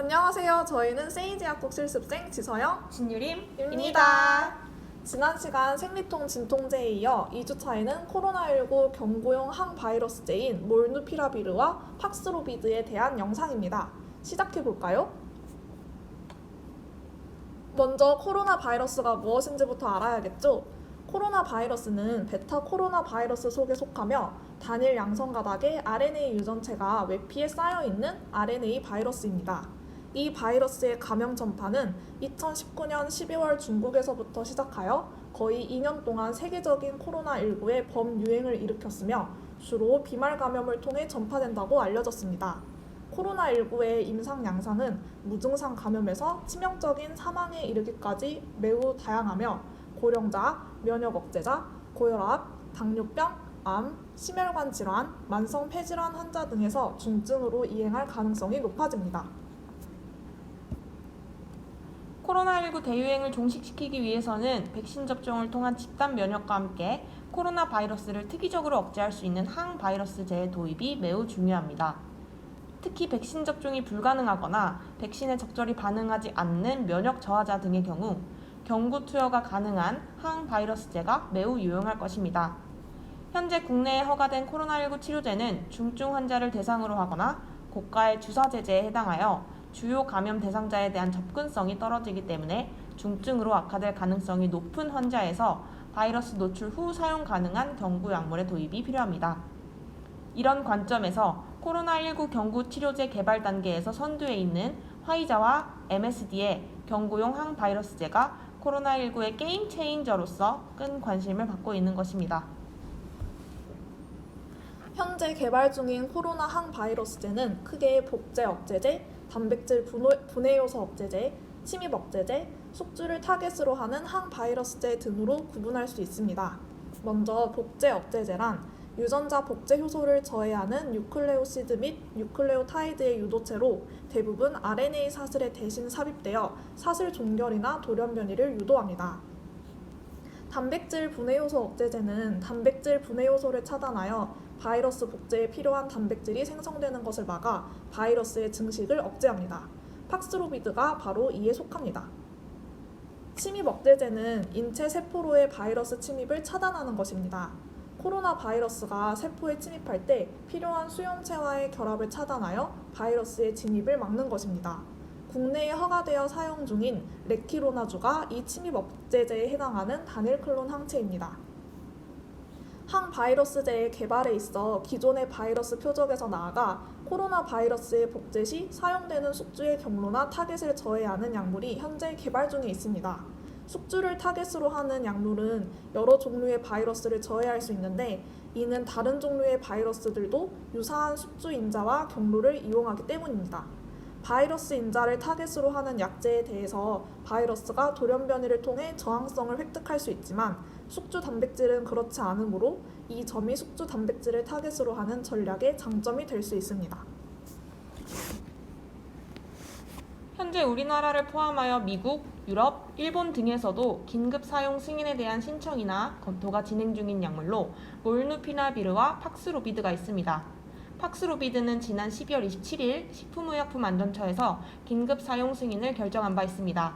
안녕하세요. 저희는 세이지약국 실습생 지서영입니다. 진유림입니다. 지난 시간 생리통 진통제에 이어 2주차에는 코로나19 경구용 항바이러스제인 몰누피라비르와 팍스로비드에 대한 영상입니다. 시작해볼까요? 먼저 코로나 바이러스가 무엇인지부터 알아야겠죠? 코로나 바이러스는 베타 코로나 바이러스 속에 속하며 단일 양성 가닥의 RNA 유전체가 외피에 쌓여있는 RNA 바이러스입니다. 이 바이러스의 감염 전파는 2019년 12월 중국에서부터 시작하여 거의 2년 동안 세계적인 코로나19의 범유행을 일으켰으며 주로 비말 감염을 통해 전파된다고 알려졌습니다. 코로나19의 임상 양상은 무증상 감염에서 치명적인 사망에 이르기까지 매우 다양하며 고령자, 면역 억제자, 고혈압, 당뇨병, 암, 심혈관 질환, 만성 폐질환 환자 등에서 중증으로 이행할 가능성이 높아집니다. 코로나19 대유행을 종식시키기 위해서는 백신 접종을 통한 집단 면역과 함께 코로나 바이러스를 특이적으로 억제할 수 있는 항바이러스제의 도입이 매우 중요합니다. 특히 백신 접종이 불가능하거나 백신에 적절히 반응하지 않는 면역 저하자 등의 경우 경구 투여가 가능한 항바이러스제가 매우 유용할 것입니다. 현재 국내에 허가된 코로나19 치료제는 중증 환자를 대상으로 하거나 고가의 주사 제제에 해당하여 주요 감염 대상자에 대한 접근성이 떨어지기 때문에 중증으로 악화될 가능성이 높은 환자에서 바이러스 노출 후 사용 가능한 경구 약물의 도입이 필요합니다. 이런 관점에서 코로나19 경구 치료제 개발 단계에서 선두에 있는 화이자와 MSD의 경구용 항바이러스제가 코로나19의 게임 체인저로서 큰 관심을 받고 있는 것입니다. 현재 개발 중인 코로나 항바이러스제는 크게 복제 억제제, 단백질 분해 요소 억제제, 침입 억제제, 숙주를 타겟으로 하는 항바이러스제 등으로 구분할 수 있습니다. 먼저 복제 억제제란 유전자 복제 효소를 저해하는 뉴클레오시드 및 뉴클레오타이드의 유도체로 대부분 RNA 사슬에 대신 삽입되어 사슬 종결이나 돌연 변이를 유도합니다. 단백질 분해 요소 억제제는 단백질 분해 요소를 차단하여 바이러스 복제에 필요한 단백질이 생성되는 것을 막아 바이러스의 증식을 억제합니다. 팍스로비드가 바로 이에 속합니다. 침입 억제제는 인체 세포로의 바이러스 침입을 차단하는 것입니다. 코로나 바이러스가 세포에 침입할 때 필요한 수용체와의 결합을 차단하여 바이러스의 진입을 막는 것입니다. 국내에 허가되어 사용 중인 레키로나주가 이 침입 억제제에 해당하는 단일 클론 항체입니다. 항바이러스제의 개발에 있어 기존의 바이러스 표적에서 나아가 코로나 바이러스의 복제 시 사용되는 숙주의 경로나 타겟을 저해하는 약물이 현재 개발 중에 있습니다. 숙주를 타겟으로 하는 약물은 여러 종류의 바이러스를 저해할 수 있는데 이는 다른 종류의 바이러스들도 유사한 숙주 인자와 경로를 이용하기 때문입니다. 바이러스 인자를 타겟으로 하는 약제에 대해서 바이러스가 돌연 변이를 통해 저항성을 획득할 수 있지만 숙주 단백질은 그렇지 않으므로 이 점이 숙주 단백질을 타겟으로 하는 전략의 장점이 될 수 있습니다. 현재 우리나라를 포함하여 미국, 유럽, 일본 등에서도 긴급 사용 승인에 대한 신청이나 검토가 진행 중인 약물로 몰누피라비르와 팍스로비드가 있습니다. 팍스로비드는 지난 12월 27일 식품의약품안전처에서 긴급 사용 승인을 결정한 바 있습니다.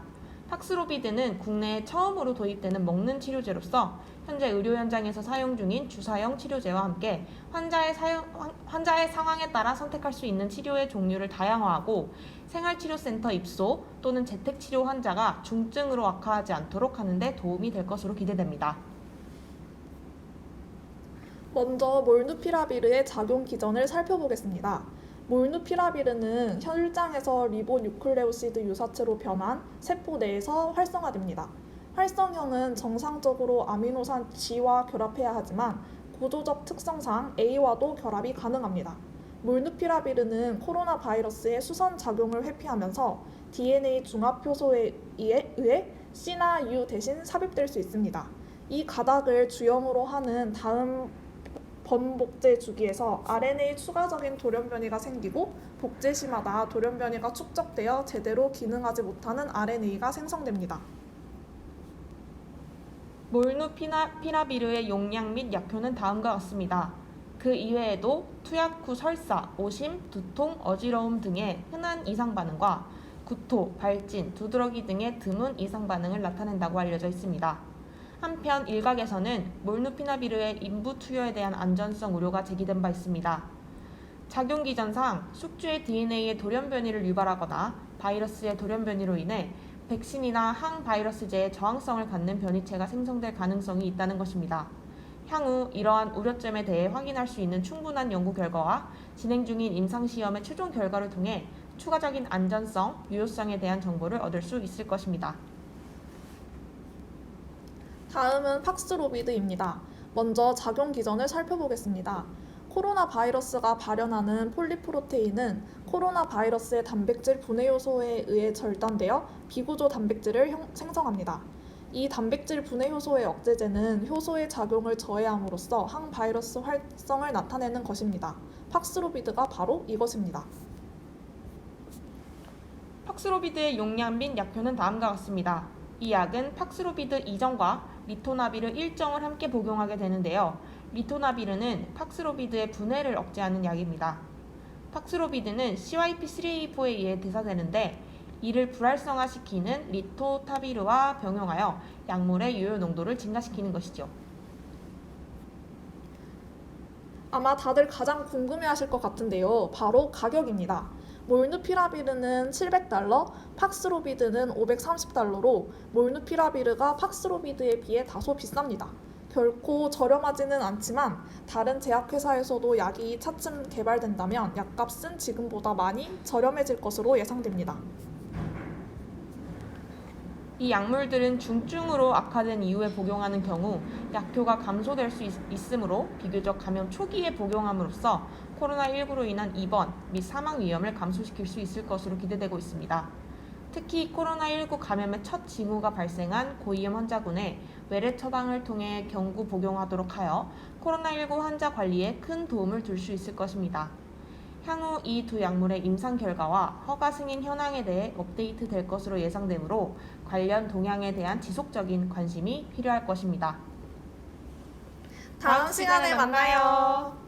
팍스로비드는 국내에 처음으로 도입되는 먹는 치료제로서 현재 의료 현장에서 사용 중인 주사형 치료제와 함께 환자의 상황에 따라 선택할 수 있는 치료의 종류를 다양화하고 생활치료센터 입소 또는 재택치료 환자가 중증으로 악화하지 않도록 하는 데 도움이 될 것으로 기대됩니다. 먼저 몰누피라비르의 작용 기전을 살펴보겠습니다. 몰누피라비르는 혈장에서 리보뉴클레오시드 유사체로 변한 세포 내에서 활성화됩니다. 활성형은 정상적으로 아미노산 G와 결합해야 하지만 구조적 특성상 A와도 결합이 가능합니다. 몰누피라비르는 코로나 바이러스의 수선 작용을 회피하면서 DNA 중합 효소에 의해 C나 U 대신 삽입될 수 있습니다. 이 가닥을 주형으로 하는 다음 번복제 주기에서 RNA 추가적인 돌연 변이가 생기고 복제 시마다 돌연 변이가 축적되어 제대로 기능하지 못하는 RNA가 생성됩니다. 몰누피라비르의 용량 및 약효는 다음과 같습니다. 그 이외에도 투약 후 설사, 오심, 두통, 어지러움 등의 흔한 이상 반응과 구토, 발진, 두드러기 등의 드문 이상 반응을 나타낸다고 알려져 있습니다. 한편 일각에서는 몰누피라비르의 인부 투여에 대한 안전성 우려가 제기된 바 있습니다. 작용 기전상 숙주의 DNA의 돌연 변이를 유발하거나 바이러스의 돌연 변이로 인해 백신이나 항바이러스제에 저항성을 갖는 변이체가 생성될 가능성이 있다는 것입니다. 향후 이러한 우려점에 대해 확인할 수 있는 충분한 연구 결과와 진행 중인 임상시험의 최종 결과를 통해 추가적인 안전성, 유효성에 대한 정보를 얻을 수 있을 것입니다. 다음은 팍스로비드입니다. 먼저 작용 기전을 살펴보겠습니다. 코로나 바이러스가 발현하는 폴리프로테인은 코로나 바이러스의 단백질 분해 요소에 의해 절단되어 비구조 단백질을 생성합니다. 이 단백질 분해 효소의 억제제는 효소의 작용을 저해함으로써 항바이러스 활성을 나타내는 것입니다. 팍스로비드가 바로 이것입니다. 팍스로비드의 용량 및 약효는 다음과 같습니다. 이 약은 팍스로비드 2정과 리토나비르 1정을 함께 복용하게 되는데요. 리토나비르는 팍스로비드의 분해를 억제하는 약입니다. 팍스로비드는 CYP3A4에 의해 대사되는데 이를 불활성화시키는 리토타비르와 병용하여 약물의 유효 농도를 증가시키는 것이죠. 아마 다들 가장 궁금해하실 것 같은데요. 바로 가격입니다. 몰누피라비르는 $700, 팍스로비드는 $530로 몰누피라비르가 팍스로비드에 비해 다소 비쌉니다. 결코 저렴하지는 않지만 다른 제약회사에서도 약이 차츰 개발된다면 약값은 지금보다 많이 저렴해질 것으로 예상됩니다. 이 약물들은 중증으로 악화된 이후에 복용하는 경우 약효가 감소될 수 있으므로 비교적 감염 초기에 복용함으로써 코로나19로 인한 입원 및 사망 위험을 감소시킬 수 있을 것으로 기대되고 있습니다. 특히 코로나19 감염의 첫 징후가 발생한 고위험 환자군에 외래 처방을 통해 경구 복용하도록 하여 코로나19 환자 관리에 큰 도움을 줄 수 있을 것입니다. 향후 이 두 약물의 임상 결과와 허가 승인 현황에 대해 업데이트 될 것으로 예상되므로 관련 동향에 대한 지속적인 관심이 필요할 것입니다. 다음 시간에 만나요.